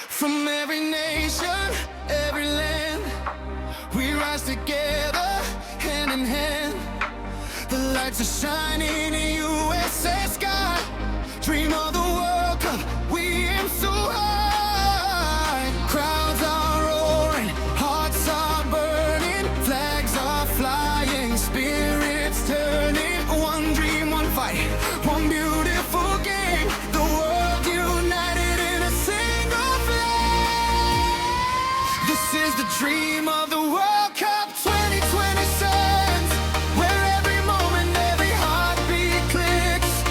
From every nation, every land, we rise together, hand in hand. The lights are shining in USA sky. Dream of the World Cup, we aim so high. Crowds are roaring, hearts are burning, flags are flying, spirits turning. One dream, one fight, one beautiful game. The world united in a single flame. This is the dream of the World Cup 2026, where every moment, every heartbeat clicks.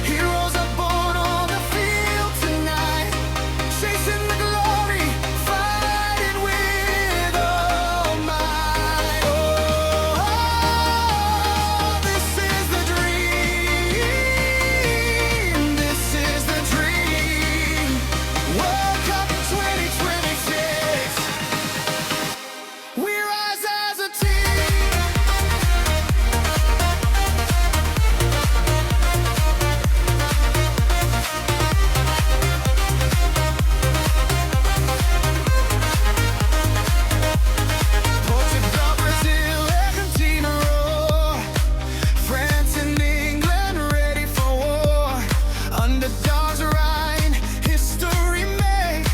Heroes are born on the field tonight, chasing the glory, fighting with all might. Oh, this is the dream. This is the dream. World Cup 2026. We rise as a team. Portugal, Brazil, Argentina roar. France and England ready for war. Underdogs ride, history made.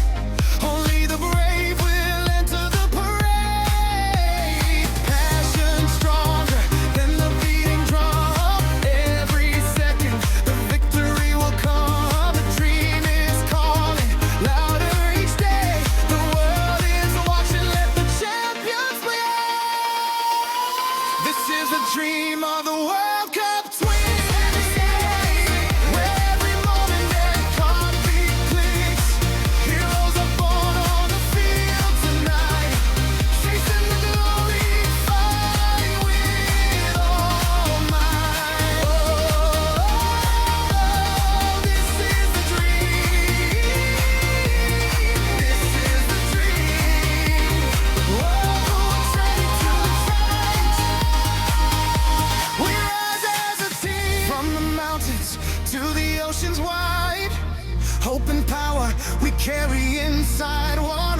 Only the brave will enter the parade. Passion stronger than the beating drum. Every second the victory will come. The dream is calling louder each day. The world is watching, let the champions play. This is the dream of the World Cup 2026, where every moment, every heartbeat clicks. Heroes are born on the field tonight, chasing the glory, fighting with all might. Oh, this is the dream. This is the dream. World Cup 2026. We rise as a team. From the mountains to the oceans wide, hope and power we carry inside. One